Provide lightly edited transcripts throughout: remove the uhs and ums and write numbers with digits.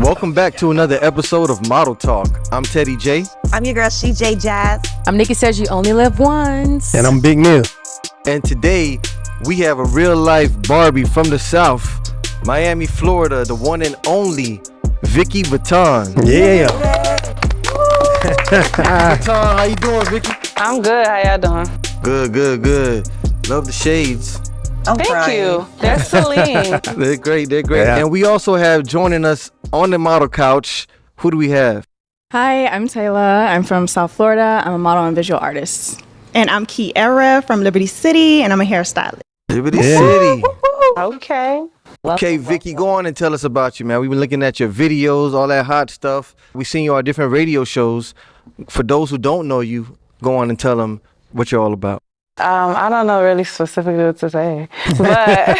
Welcome back to another episode of Model Talk. I'm Teddy J. I'm your girl, CJ Jazz. I'm Nikki Says You Only Live Once. And I'm Big Neil. And today, we have a real-life Barbie from the South, Miami, Florida, the one and only Vicky Vuittan. Yeah. Vuittan, how you doing, Vicky? I'm good. How y'all doing? Good. Love the shades. Thank you. They're Celine. They're great. Yeah. And we also have joining us on the model couch, who do we have? Hi, I'm Taylor. I'm from South Florida. I'm a model and visual artist. And I'm Kiera from Liberty City, and I'm a hairstylist. Liberty City. Okay. Okay, Vicky, go on and tell us about you, man. We've been looking at your videos, all that hot stuff. We've seen you on different radio shows. For those who don't know you, go on and tell them what you're all about. I don't know really specifically what to say, but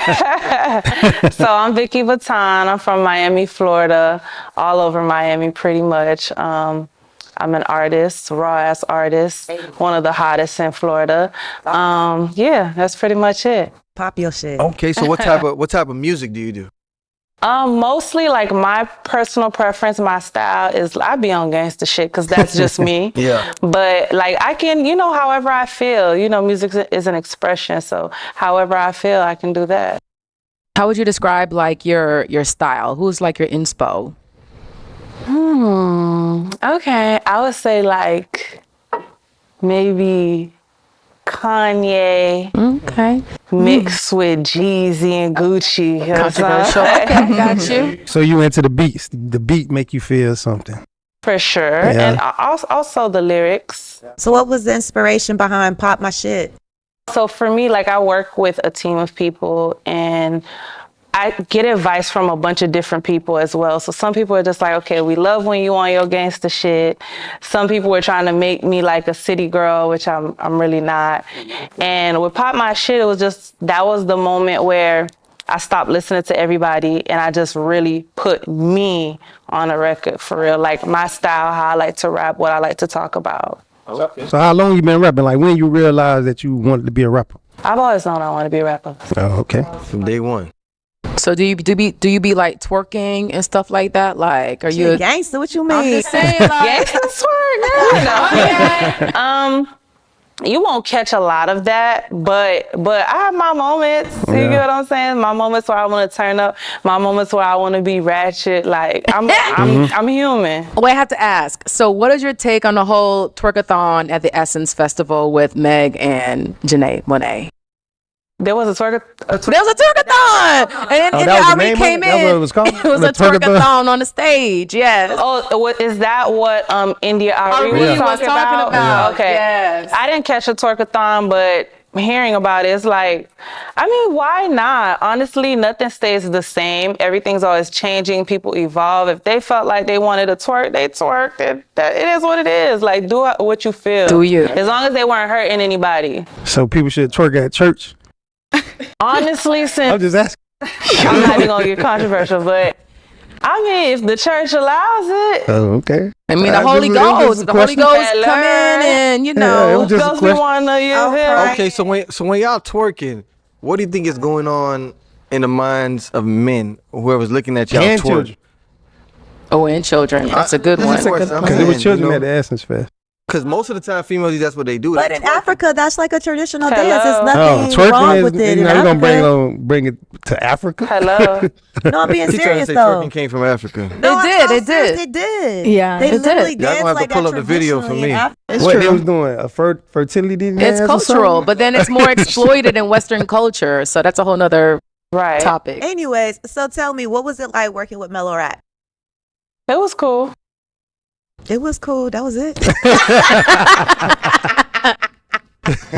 so I'm Vicky Vuittan. I'm from Miami, Florida, all over Miami pretty much. I'm an artist, raw-ass artist, one of the hottest in Florida. Yeah, that's pretty much it. Pop your shit. Okay, so what type of music do you do? Mostly like my personal preference, my style is I be on gangster shit because that's just me. Yeah. But like I can, however I feel, music is an expression. So however I feel, I can do that. How would you describe like your style? Who's like your inspo? Okay. I would say like maybe Kanye. Okay. Mixed with Jeezy and Gucci. Controversial. Okay, got you. So you into the beats. The beat make you feel something. For sure. Yeah. And also the lyrics. So what was the inspiration behind Pop My Shit? So for me, like I work with a team of people and I get advice from a bunch of different people as well. So some people are just like, okay, we love when you on your gangster shit. Some people were trying to make me like a city girl, which I'm really not. And with Pop My Shit, that was the moment where I stopped listening to everybody and I just really put me on a record for real. Like my style, how I like to rap, what I like to talk about. So how long you been rapping? Like when you realized that you wanted to be a rapper? I've always known I want to be a rapper. Oh, okay. From day one. So do you be like twerking and stuff like that? Like, are you? Gangster? What you mean? I'm just saying, like, Gangsta twerk, no. You won't catch a lot of that, but I have my moments. You get what I'm saying? My moments where I want to turn up, my moments where I want to be ratchet. Like I'm human. Well, I have to ask. So, what is your take on the whole twerkathon at the Essence Festival with Meg and Janae Monáe? There was a There was a twerkathon, and that was it the already name of came it? That's in. what it was called? It was The a twerkathon on the stage. Yes. Oh, is that what India Ari was talking about? Yeah. Okay. Yes. I didn't catch a twerkathon, but hearing about it, it's like, why not? Honestly, nothing stays the same. Everything's always changing. People evolve. If they felt like they wanted to twerk, they twerked. It is what it is. Like, do what you feel. Do you? As long as they weren't hurting anybody. So people should twerk at church? Honestly, I'm since just asking. I'm not even gonna get controversial, but if the church allows it, Oh, okay. I mean, the Just- Holy it was just Ghost. a The Holy question. Ghost come in, and Yeah, it was just a girls be question. wanting to use him. Okay, so when y'all twerking, what do you think is going on in the minds of men, whoever's looking at y'all And twerk? children. Oh, and children. That's a good one. That's a question. I'm Because it was saying, children at the Essence Fest. Because most of the time, females, that's what they do. But They in twerk. Africa, that's like a traditional Hello. dance. There's Oh, nothing wrong twerking with is, it. you in know, you're going Africa. to bring it to Africa? Hello. No, I'm being She trying to serious say though. twerking came from Africa. No, I'm It so did. serious, It did. Yeah, They it did. literally Y'all dance gonna have to like pull that up the video for traditionally in me. Africa. It's What true. they was doing? A fertility dance? It's or cultural, something? but then it's more exploited in Western culture. So that's a whole nother Right. topic. Anyways, so tell me, what was it like working with Mellow Rap? It was cool. It was cool. That was it.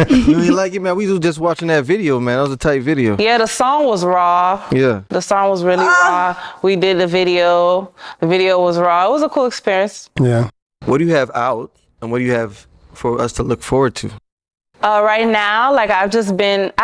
You ain't like it, man? We was just watching that video, man. That was a tight video. Yeah, the song was raw. Yeah. The song was really raw. We did the video. The video was raw. It was a cool experience. Yeah. What do you have out, and what do you have for us to look forward to? Right now, like I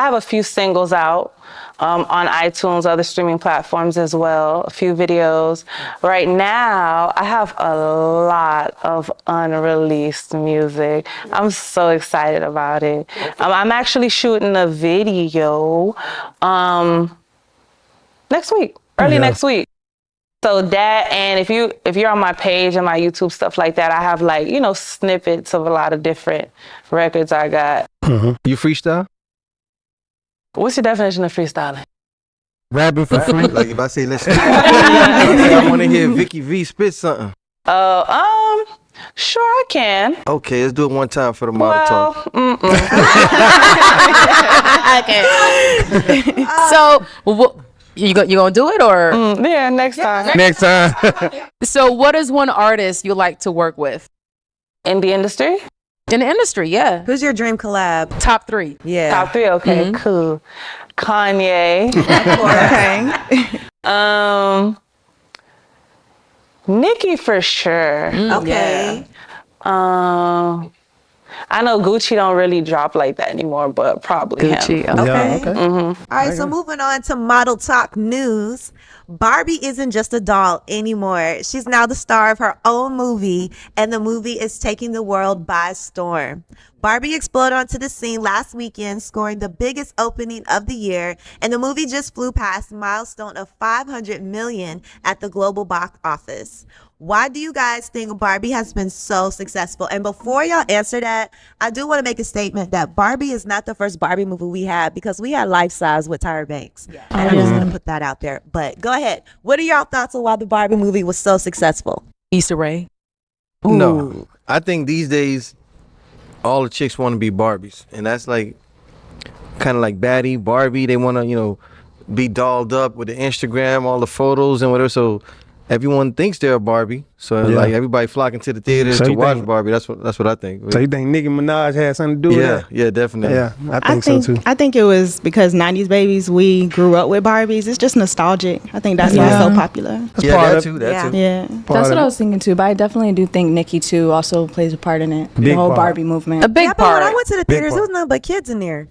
have a few singles out on iTunes, other streaming platforms as well, a few videos. Right now, I have a lot of unreleased music. I'm so excited about it. I'm actually shooting a video next week, early next week. So that, and if you're on my page and my YouTube stuff like that, I have like, snippets of a lot of different records I got. You freestyle? What's your definition of freestyling? Rapping for free. Like if I say let's I want to hear Vicky V spit something. Sure I can. Okay, let's do it one time for the model talk. So, you gonna do it or? Yeah, next time. Next time. So, what is one artist you like to work with In the industry? in the industry? Yeah, Who's your dream collab? top 3. Yeah. Top 3, okay, cool. Kanye. Okay. Nicki for sure. Okay. I know Gucci don't really drop like that anymore, but probably Gucci. him. Okay. Yeah, okay. All right, so moving on to model talk news. Barbie isn't just a doll anymore. She's now the star of her own movie, and the movie is taking the world by storm. Barbie exploded onto the scene last weekend, scoring the biggest opening of the year, and the movie just flew past the milestone of 500 million at the global box office. Why do you guys think Barbie has been so successful? And before y'all answer that, I do want to make a statement that Barbie is not the first Barbie movie we had, because we had Life Size with Tyra Banks. And I'm just going to put that out there. But go ahead. What are y'all thoughts on why the Barbie movie was so successful? Issa Rae. No, I think these days all the chicks want to be Barbies, and that's like kind of like baddie Barbie. They want to be dolled up with the Instagram, all the photos and whatever. So everyone thinks they're a Barbie. So like everybody flocking to the theaters to watch Barbie. That's what I think. So you think Nicki Minaj had something to do with that? Yeah, definitely. Yeah, I think so too. I think it was because 90s babies, we grew up with Barbies. It's just nostalgic. I think that's why it's so popular. Yeah, part that of- too. That Yeah. too. Yeah. That's what I was thinking too, but I definitely do think Nicki too also plays a part in it. The Big whole part. Barbie movement. A big Yeah, but part. when I went to the theaters, part. there was nothing but kids in there.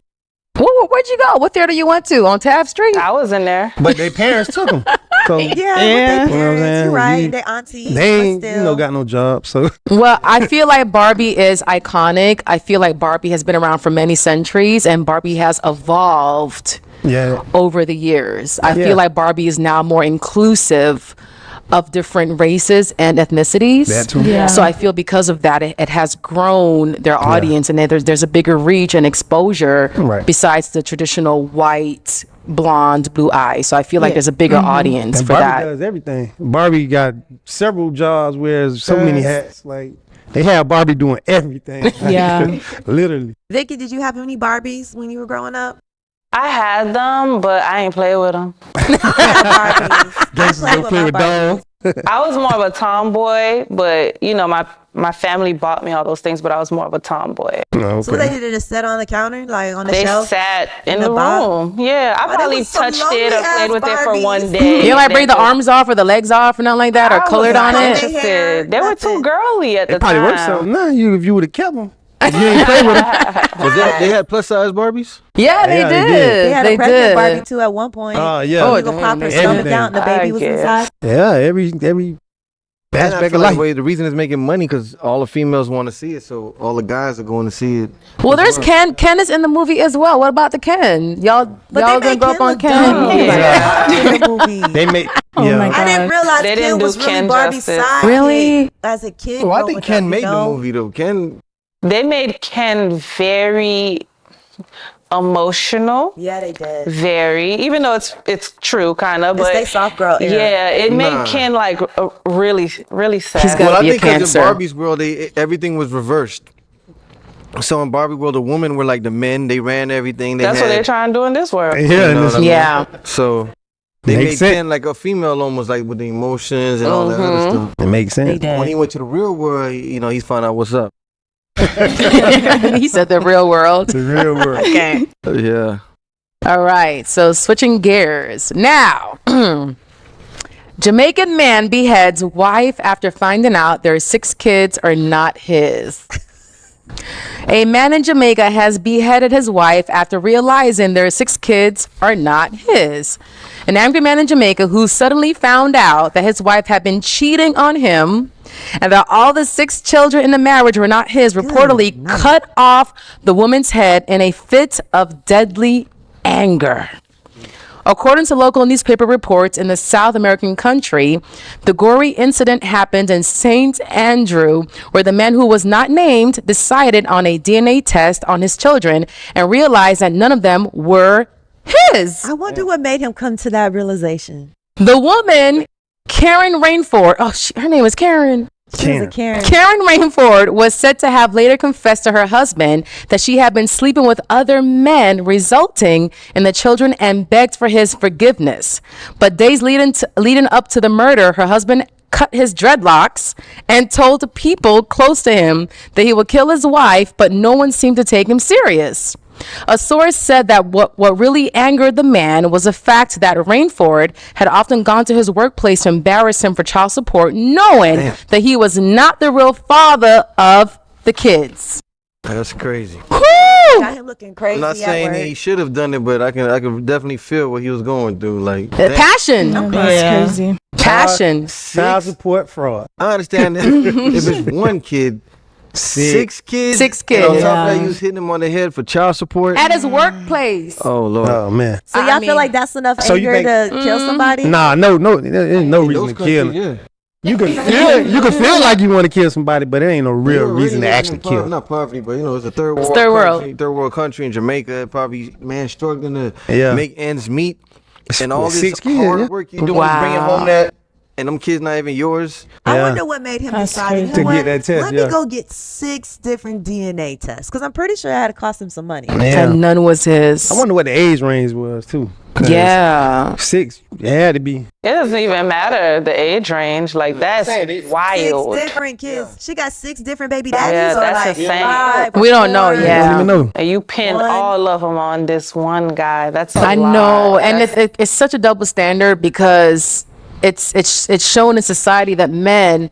Where'd you go? What theater you went to? On Taft Street? I was in there. But their parents took them. So Yeah, Yeah. with their You know what I'm parents, saying? you're right. You- Their aunties. they ain't, but still. got no job. So Well, I feel like Barbie is iconic. I feel like Barbie has been around for many centuries, and Barbie has evolved yeah, over the years. I Yeah. feel like Barbie is now more inclusive of different races and ethnicities. That too. Yeah. So I feel because of that, it has grown their audience, and there's a bigger reach and exposure Right. besides the traditional white, blonde, blue eyes. So I feel like there's a bigger audience and for Barbie that. does everything. Barbie got several jobs, wears so many hats. Like they have Barbie doing everything. Yeah. Literally. Vicky, did you have any Barbies when you were growing up? I had them, but I ain't play with them. Gangsters played don't with play my with dolls. I was more of a tomboy, but my family bought me all those things, but I was more of a tomboy. No, So they did it just set on the counter, like on the They shelf? sat in the the box? room. Yeah, I there probably was some touched it or lonely-ass played with it for Barbies. one day. You don't like break the Then arms off or the legs off or nothing like that, or I colored on wasn't it? They hair, interested. They were nothing. too girly at the It probably worked time. something. Nah, if you would have kept them. You ain't play with them. Was that they had plus size Barbies? Yeah, they Yeah, they did. did. They had a pregnant Barbie too at one point. Yeah. You could pop her damn, stomach everything. out and the baby I was guess. inside. Yeah, every And I aspect feel of like life. the reason it's making money because all the females want to see it, so all the guys are going to see it. Well, there's Ken. Ken is in the movie as well. What about the Ken? Y'all But gonna they made go up on look Ken? dumb Yeah. in the movie. They make Oh my I God. didn't realize They Ken didn't do was really Ken Barbie's justice. side Really? as a kid. Oh, I growing think Ken up, made you the know? movie though. Ken, They made Ken very emotional. Yeah, they did. Very, even though it's true, kind of, It's but they soft girl era. yeah, it Nah. made Ken like really sad. He's got- well, I be a think because in cancer. Barbie's world, everything was reversed. So in Barbie world, the women were like the men. They ran everything. That's what they're trying to do in this world. Yeah, You and know it's- what I mean? Yeah. So they Makes made sense. Ken like a female, almost like with the emotions and all that Mm-hmm. other stuff. it makes sense. When he went to the real world, he found out what's up. He said the real world. The real world. Okay. Yeah. All right. So switching gears now. Jamaican man beheads wife after finding out their 6 kids are not his. A man in Jamaica has beheaded his wife after realizing their 6 kids are not his. An angry man in Jamaica who suddenly found out that his wife had been cheating on him and that all the 6 children in the marriage were not his, reportedly cut off the woman's head in a fit of deadly anger. According to local newspaper reports in the South American country, the gory incident happened in St. Andrew, where the man who was not named decided on a DNA test on his children and realized that none of them were his. I wonder what made him come to that realization. The woman, Karen Rainford, her name was Karen. She was a Karen. Karen Rainford was said to have later confessed to her husband that she had been sleeping with other men, resulting in the children, and begged for his forgiveness. But days leading up to the murder, her husband cut his dreadlocks and told people close to him that he would kill his wife, but no one seemed to take him serious. A source said that what really angered the man was the fact that Rainford had often gone to his workplace to embarrass him for child support, knowing that he was not the real father of the kids. That's crazy. Got him looking crazy. I'm not saying he should have done it, but I can definitely feel what he was going through. Like passion. That's crazy. Passion. Child support fraud. I understand that if it's one kid. Six kids. Six And on kids. top of that, you was hitting him on the head for child support. At his workplace. Oh Lord. Oh man. So y'all feel like that's enough So you anger to kill somebody? Nah, no, there's no reason to kill. Yeah. You can feel like you want to kill somebody, but there ain't no real reason to actually kill. Not poverty, but it's a third world third world country in Jamaica. Probably man struggling to make ends meet, and all this Six kids, hard work you doing is bringing home that, and them kids not even yours. I wonder what made him decide crazy. To get that test, Let me go get 6 different DNA tests because I'm pretty sure it had to cost him some money. Yeah. And none was his. I wonder what the age range was too. Yeah. 6, it had to be. It doesn't even matter the age range. Like that's wild. 6 different kids. She got 6 different baby Yeah, daddies. or that's like insane. 5 or We don't know 4? yet. I don't even know. And you pinned all of them on this one guy. That's a I lot. know, and it's such a double standard because it's shown in society that men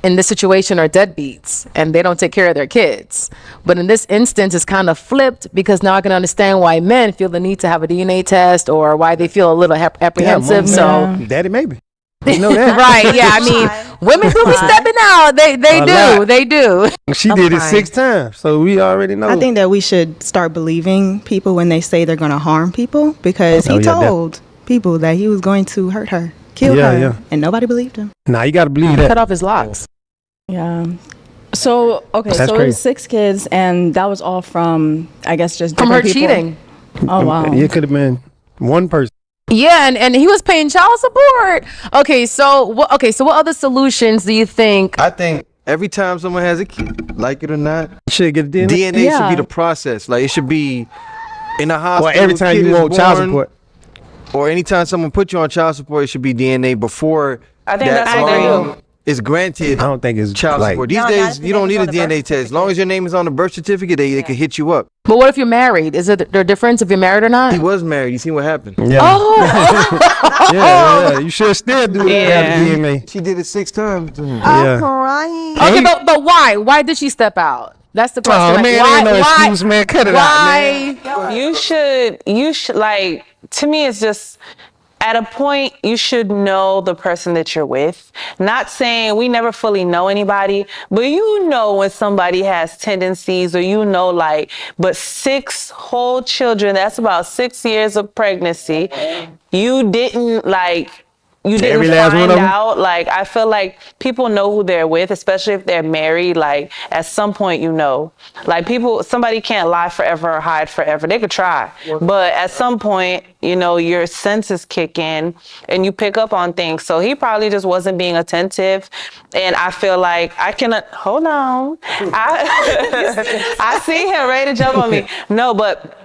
in this situation are deadbeats and they don't take care of their kids. But in this instance, it's kind of flipped because now I can understand why men feel the need to have a DNA test or why they feel a little apprehensive. Daddy, maybe. You know that. Right, yeah. I mean, women do be stepping out. They do. She did it 6 times, so we already know. I think that we should start believing people when they say they're going to harm people because he told people that he was going to hurt her, kill her, and nobody believed him. Nah, you got to believe that. Cut off his locks. Yeah. So, okay, That's so it crazy. was 6 kids, and that was all from, I guess, just From her different people. cheating. Oh, wow. It could have been one person. Yeah, and he was paying child support. Okay, so what other solutions do you think? I think every time someone has a kid, like it or not, Should get DNA. DNA should be the process. Like it should be in the hospital. Or every time kid you is want child born, support. or anytime someone put you on child support, it should be DNA before I think that's what they do. is granted. I don't think it's child like support. These No, not days, if you your don't name need is a on the DNA birth test. As long as your name is on the birth certificate, they can hit you up. But what if you're married? Is it there a difference if you're married or not? He was married. You see what happened? Yeah. Oh, yeah. You should still do that. Yeah. DNA. She did it 6 times. I'm Yeah. crying. okay, but why? Why did she step out? That's the question. Oh Like, man, why, ain't no why, excuse, man. Cut it out, man. why? You should like, to me it's just at a point you should know the person that you're with. Not saying we never fully know anybody, but you know when somebody has tendencies or like, but 6 whole children, that's about 6 years of pregnancy. You didn't every last one find of 'em? out. Like, I feel like people know who they're with, especially if they're married. Like, at some point, like somebody can't lie forever or hide forever. They could try, but at some point, your senses kick in and you pick up on things. So he probably just wasn't being attentive. And I feel like hold on. I see him ready to jump on me. No, but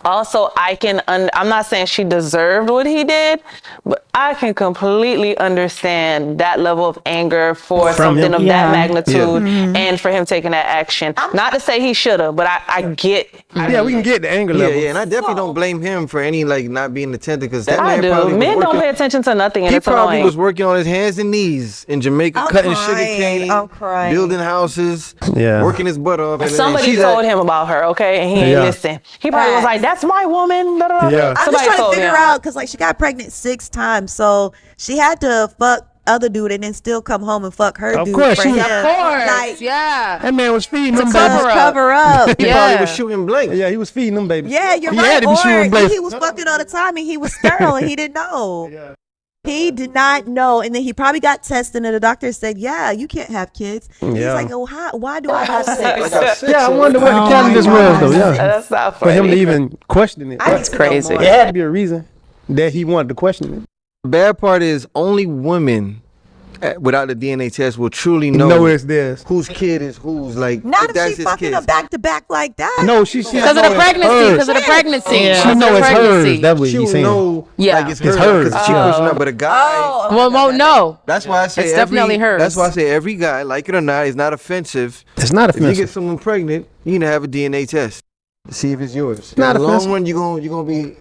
also, I'm not saying she deserved what he did, but I can completely understand that level of anger for From something him? of Yeah. that magnitude and for him taking that action. Not to say he should have, but I get. Yeah, we can get the anger Yeah, level. yeah, and I definitely don't blame him for any not being attentive because that I man do. probably was Men don't working- pay attention to nothing, and He it's probably annoying. was working on his hands and knees in Jamaica, I'm cutting crying. sugar cane, I'm crying. building houses, Yeah. working his butt off. And then Somebody she's told like- him about her, okay, and he ain't Yeah. listen. He probably was like, "That's my woman." Da, da, da. Yeah. I'm just Somebody trying to told figure him. out because she got pregnant 6 times, so she had to fuck other dude and then still come home and fuck her Of dude course, for she- him. Of course, Like, yeah. That man was feeding them cover babies. up. cover up. He Yeah. probably was shooting blanks. Yeah, he was feeding them babies. Yeah, you're he right. Had to be shooting Or blanks. he was fucking all the time and he was sterile and he didn't know. He did not know. And then he probably got tested and the doctor said, yeah, you can't have kids. He's Yeah. like, oh, why do I have sex? Yeah, I wonder what the calendars was though. Yeah, That's not for funny. him to even question it. I need to know crazy. more. It had to be a reason that he wanted to question it. The bad part is only women without the DNA test will truly know No, it's this. whose kid is whose. Like, Not if that's she his fucking kid. a back to back like that. No, she Because of the pregnancy. Because of the pregnancy. Yeah. She Because of know the it's hers. pregnancy. That's what She'll he's saying. know, Yeah. like it's It's hers. hers. Because she pushing up. But a guy, Well, no. that's why I say It's every, definitely hers. That's why I say every guy, like it or not, is not offensive. It's not If you offensive. get someone pregnant, you need to have a DNA test to see if it's yours. Not In the long offensive. run, you're gonna be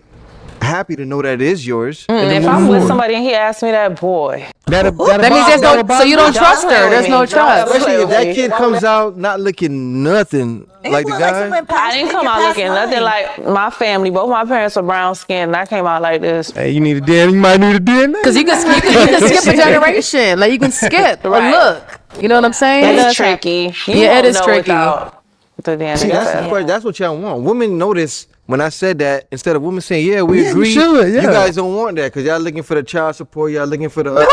happy to know that it is yours. If I'm with somebody and he asked me that, boy, That means there's no, so you don't trust her. There's no trust. Especially if that kid comes out not looking nothing like the guy. I didn't come out looking nothing like my family. Both my parents are brown skinned and I came out like this. Hey, you need a DNA. You might need a DNA. Because you can skip a generation. Like you can skip Right. a look. You know what I'm saying? It's tricky. You Yeah, it won't is know tricky. without the DNA See, that's the test. question. That's what y'all want. Women notice when I said that instead of women saying, "Yeah, we Yeah, you agree." should, yeah. You guys don't want that because y'all looking for the child support. Y'all looking for the. He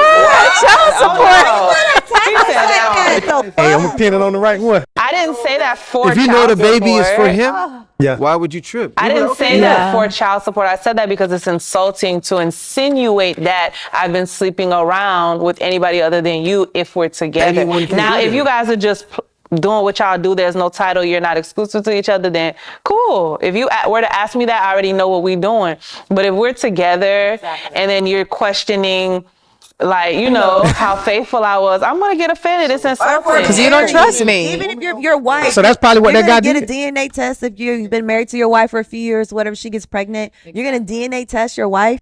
said that. Hey, I'm pinning on the right one. I didn't say that for If you know the child baby is for support. him, Yeah. why would you trip? I You didn't like, say okay, that for child support. I said that because it's insulting to insinuate that I've been sleeping around with anybody other than you if we're together. Anyone can Now, do if that. you guys are just doing what y'all do, there's no title, you're not exclusive to each other, then cool. If you were to ask me that, I already know what we're doing. But if we're together and then you're questioning, like, you know, how faithful I was, I'm going to get offended. It's insulting. Because you don't trust me. Even if you're your wife. So that's probably what you're that guy gonna did. get a DNA test if you've been married to your wife for a few years, whatever, she gets pregnant. You're going to DNA test your wife.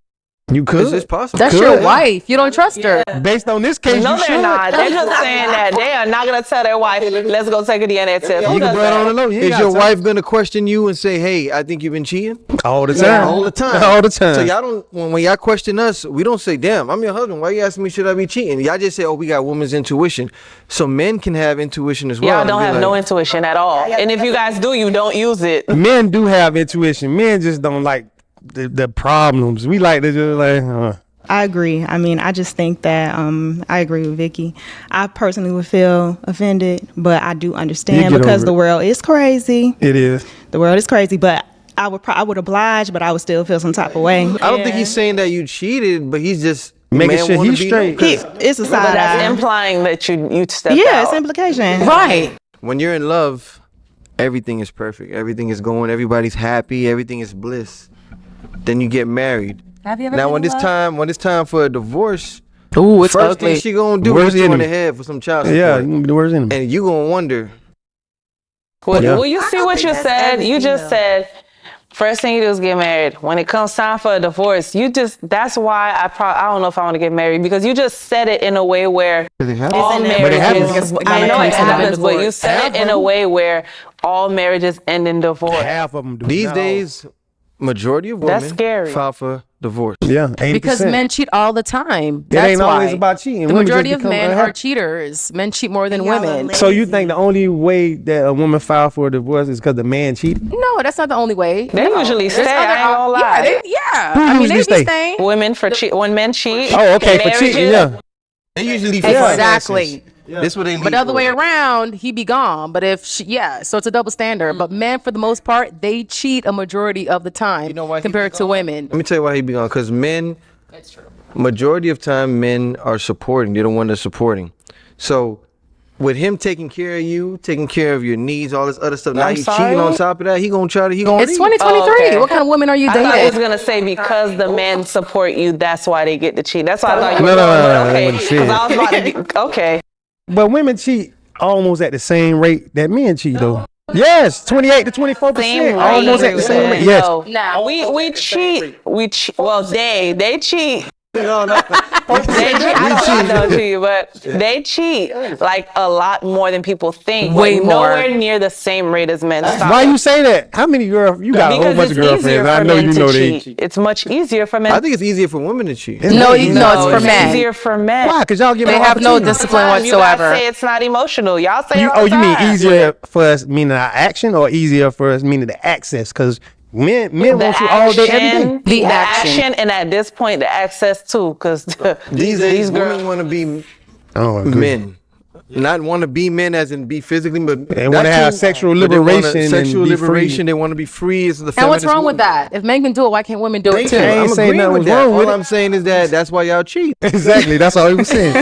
You Is this could. possible? That's your wife. You don't trust her. Based on this case, No, you they're should. not. They're just saying that they are not going to tell their wife, let's go take a DNA test. Who You does can put it on the that? low. You ain't Is gotta your tell- wife gonna question you and say, "Hey, I think you've been cheating"? all the time? All the time. All the time. So y'all don't when y'all question us, we don't say, "Damn, I'm your husband. Why you asking me should I be cheating?" Y'all just say, "Oh, we got women's intuition." So men can have intuition as well. Y'all and don't be have like, no intuition at all. And if you guys do, you don't use it. Men do have intuition. Men just don't like the problems. We like to just like. I agree. I mean, I just think that I agree with Vicky. I personally would feel offended, but I do You understand get because over the it. world is crazy. It is. The world is crazy, but I would oblige, but I would still feel some type of way. I don't think he's saying that you cheated, but he's just Making man sure wanna he's be straight. known. It's a But side that's eye. implying that you stepped Yeah, out. it's implication. Right. When you're in love, everything is perfect. Everything is going. Everybody's happy. Everything is bliss. Then you get married. Have you ever Now, been when in it's love? time for a divorce, Ooh, it's first ugly. thing she gonna do Worst is throw in the enemy. head for some child support. Yeah, you can be the worst enemy. And you gonna wonder. Well, Yeah. well, you see don't what think you that's said? everything, You just though. said, first thing you do is get married. When it comes time for a divorce, that's why I don't know if I want to get married, because you just said it in a way where all But marriages, it happens. I know it When it happens, but you divorce. said it in a way where all marriages end in divorce. Half of them do. These not days, majority of women That's scary. file for divorce. all. Yeah, 80%. Because men cheat all the time. It That's ain't why. always about cheating. The Women just majority of become men unhappy. are cheaters. Men cheat more than Y'all are women. lazy. So you think the only way that a woman filed for a divorce is because the man cheated? No, that's not the only way. They usually stay, I ain't gonna lie. Yeah. Who I mean, usually they stay? be staying. Women when men cheat. Oh, okay, for marriages, cheating, yeah. They usually Exactly. This what they. But the other way around, he be gone. But if so it's a double standard. But men, for the most part, they cheat a majority of the time You know why he compared be to gone? women. Let me tell you why he be gone. Because men, majority of time, men are supporting. They're the one that's supporting. So, with him taking care of you, taking care of your needs, all this other stuff, now I'm he's sorry? cheating on top of that. He gonna try to. He gonna. It's leave. 2023. Oh, okay. What kind of women are you I thought I was dating? gonna say because the men support you, that's why they get to cheat. That's why I thought you were No, going, that but okay. wasn't Because said. I was about to be okay. But women cheat almost at the same rate that men cheat, though. Yes, 28 to 24%. Same Almost rate. at the same rate. Yes. No, Nah. we cheat. We cheat. Well, they cheat. No, no. They cheat. I don't God don't cheat, but they cheat like a lot more than people think. Way but more. Nowhere near the same rate as men. Stop Why it. you say that? How many girls? You got a whole bunch of girlfriends. I know you know they cheat. It's much easier for men. I think it's easier for women to cheat. No, it's for it's men. easier for men. Why? Because y'all give They them have no opportunities. discipline You guys whatsoever. say it's not emotional. Y'all say it all You the mean time. easier for us meaning our action, or easier for us meaning the access? Because men want you all day, every day. The action. and at this point, the access too, because These days, women want to be Oh, agree. men. Not want to be men as in be physically, but They want to have sexual liberation and Sexual be liberation. free. They want to be free. It's the And what's feminist wrong with movement. that? If men can do it, why can't women do it Thank too? you. ain't I'm saying agreeing nothing with was that. wrong with All it. I'm saying is that's why y'all cheat. Exactly. That's all he was saying.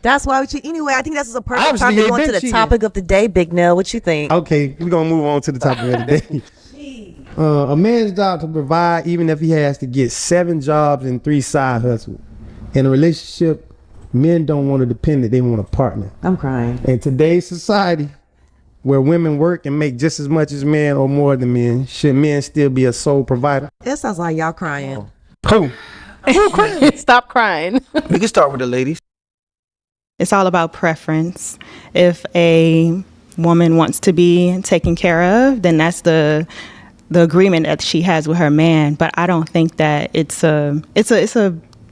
That's why we cheat. Anyway, I think this is a perfect Obviously, time to they go into been the cheating. topic of the day, Big Nell. What you think? Okay, we're gonna move on to the topic of the day. A man's job to provide, even if he has to get 7 jobs and 3 side hustles. In a relationship, men don't want a dependent; they want a partner. I'm crying. In today's society, where women work and make just as much as men or more than men, should men still be a sole provider? It sounds like y'all crying. Who? Stop crying. We can start with the ladies. It's all about preference. If a woman wants to be taken care of, then that's the agreement that she has with her man. But I don't think that it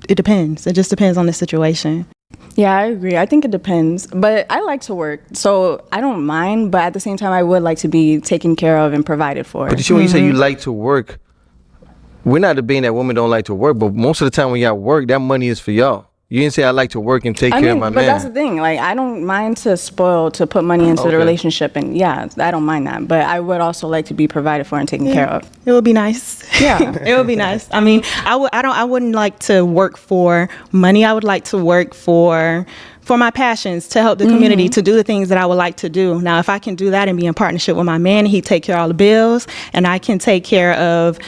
depends. It just depends on the situation. Yeah, I agree. I think it depends. But I like to work, so I don't mind. But at the same time, I would like to be taken care of and provided for. But you see, when you say you like to work, we're not debating that women don't like to work, but most of the time when y'all work, that money is for y'all. You didn't say I like to work and take care of my but man. that's the thing. Like, I don't mind to spoil, to put money into Okay. the relationship, and yeah, I don't mind that. But I would also like to be provided for and taken care of. It would be nice. Yeah. It would be nice. I mean, I wouldn't like to work for money. I would like to work for my passions, to help the community, to do the things that I would like to do. Now, if I can do that and be in partnership with my man, he take care of all the bills, and I can take care of,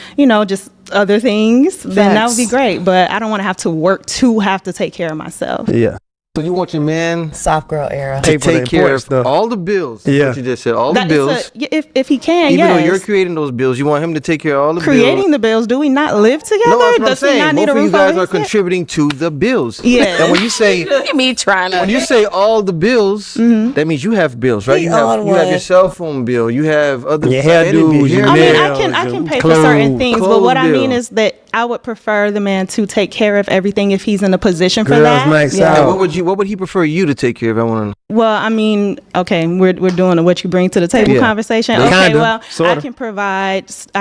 just other things, then that would be great. But I don't want to have to work to have to take care of myself. Yeah. So you want your man Soft girl era. to Pay for the take care of important stuff. all the bills. Yeah. What you just said, all That the is bills. if he can, Even yes. though you're creating those bills, you want him to take care of all the Creating bills. the bills. Do we not live together? No, that's what I'm Does he saying. not need Both a of you roof guys over are his head? contributing to the bills. Yeah. And when you say Look at me trying to. when you say all the bills, that means you have bills, right? He You on have your one. cell phone bill. You have other Your hairdos, your I mean, nails, I can your pay for certain things, but clothes what I bill. mean is that I would prefer the man to take care of everything if he's in a position for Girls' that. nights Yeah. out. What would he prefer you to take care of? I want to know. Well, I mean, okay, we're doing a what you bring to the table Yeah. conversation. Yeah. Okay, Kinda, well, sorta. I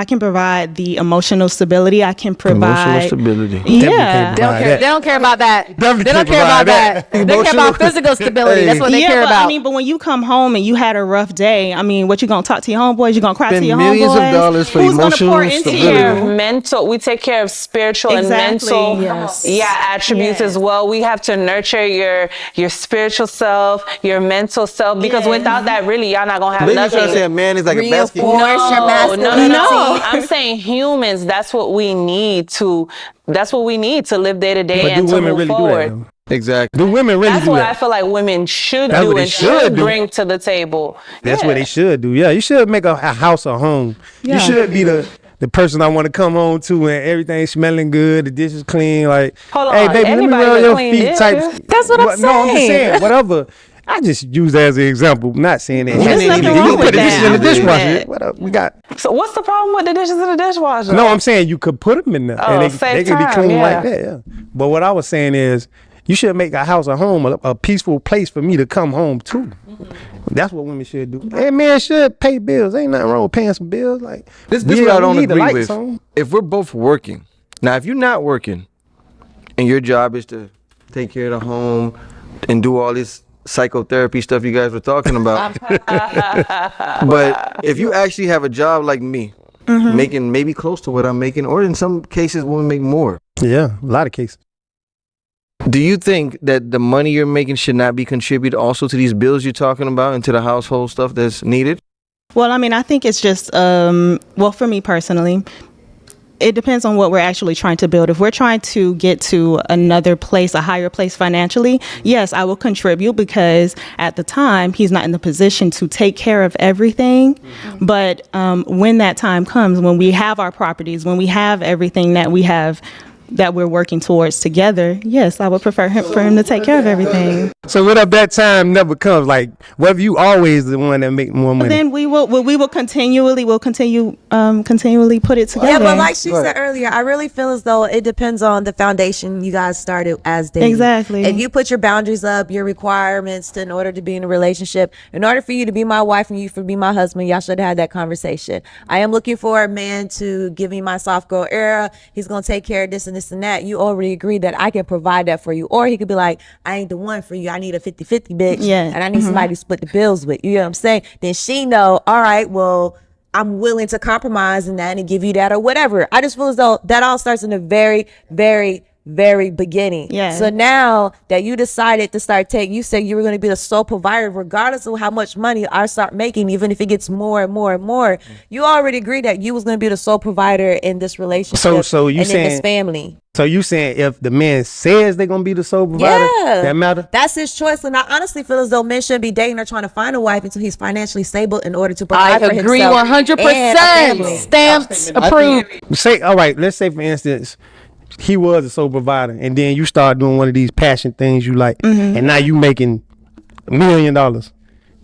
can provide the emotional stability. I can provide Emotional stability. Yeah. They don't care. They don't care about that. Definitely They don't can't care about provide that. that. They care about Emotional- physical stability. That's what they yeah, care but about. I mean, but when you come home and you had a rough day, I mean, what you gonna talk to your homeboys? You gonna cry Spend to your millions of homeboys? dollars for Who's gonna emotional pour into stability. you? Mental, we take care of spiritual Exactly. and mental Yes. attributes as well. We have to nurture your spiritual self, your mental self, because without that, really, y'all not gonna have Maybe you're nothing. trying to say a man is like a basketball. Reinforce your masculinity. No. I'm saying humans. That's what we need to. That's what we need to live day to day But do and to women move really forward. do that? Exactly. Do women really That's do what I that? feel like women should That's do what they and should should do. bring to the table. That's Yeah. what they should do. Yeah, you should make a house a home. You Yeah. should be the person I want to come home to and everything smelling good, the dishes clean. Like, Hold hey, on, baby, let me anybody rub with your clean feet. dishes? Type. That's what I'm No, I'm just saying. saying, whatever. I just use that as an example. Not saying that. There's Hey, nothing you wrong can with put the dishes that. in the I believe dishwasher. that. What up? We got. So what's the problem with the dishes in the dishwasher? No, I'm saying you could put them in there, Oh, and they save can be time, clean yeah. like that. Yeah. But what I was saying is, you should make a house a home, a peaceful place for me to come home to. That's what women should do. And men should pay bills. Ain't nothing wrong with paying some bills. Like This we is what I we don't need the agree lights with. on. If we're both working, now if you're not working, and your job is to take care of the home and do all this psychotherapy stuff you guys were talking about, but if you actually have a job like me, making maybe close to what I'm making, or in some cases women make more, Yeah, a lot of cases. do you think that the money you're making should not be contributed also to these bills you're talking about and to the household stuff that's needed? Well, I mean, I think it's just, well, for me personally, it depends on what we're actually trying to build. If we're trying to get to another place, a higher place financially, yes, I will contribute because at the time he's not in the position to take care of everything. But when that time comes, when we have our properties, when we have everything that we have that we're working towards together, yes, I would prefer for him to take care of everything. So what if that time never comes? Like, what if you always the one that make more money? Then we will continually put it together. Yeah, but like she said earlier, I really feel as though it depends on the foundation you guys started as dating. Exactly. If you put your boundaries up, your requirements in order to be in a relationship, in order for you to be my wife and you to be my husband, y'all should have had that conversation. I am looking for a man to give me my soft girl era. He's gonna take care of this and this and that. You already agreed that I can provide that for you. Or he could be like, I ain't the one for you. I need a 50-50 bitch. Yeah. And I need somebody to split the bills with. You know what I'm saying? Then she know, all right, well, I'm willing to compromise in that and give you that or whatever. I just feel as though that all starts in the very, very, very beginning. Yeah. So now that you decided to start taking, you said you were going to be the sole provider, regardless of how much money I start making, even if it gets more and more and more, you already agreed that you was going to be the sole provider in this relationship. So you and saying in this family. So you saying if the man says they're gonna be the sole provider, that matter? That's his choice. And I honestly feel as though men shouldn't be dating or trying to find a wife until he's financially stable in order to provide for agree himself. 100%. Stamped, approved. Say, all right, let's say for instance, he was a sole provider, and then you start doing one of these passion things you like, and now you making $1 million.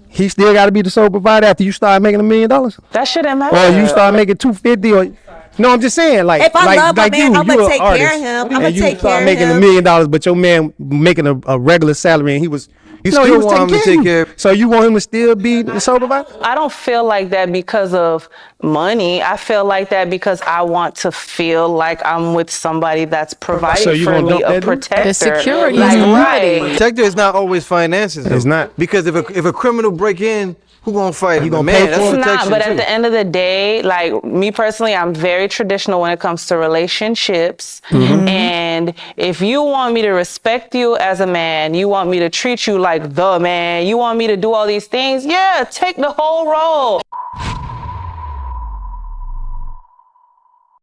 He still got to be the sole provider after you start making $1 million, That shouldn't matter. or you start making 250, or no, I'm just saying, like, If I love my like man, you, I'm you gonna an take artist, care of him. I'm gonna and you take start care of making him. $1 million, but your man making a regular salary, and he was. You No, he still was want him to taking take care of care you. So you want him to still be the sole provider? I don't feel like that because of money. I feel like that because I want to feel like I'm with somebody that's providing So you for gonna me, dump a that dude? protector. The security, Like, stability. right. Protector is not always finances. Though. It's not. Because if a criminal break in, who gonna fight him? He gonna The pay man. for That's it? It's protection not, but too. at the end of the day, like me personally, I'm very traditional when it comes to relationships. And if you want me to respect you as a man, you want me to treat you like the man, you want me to do all these things, yeah, take the whole role.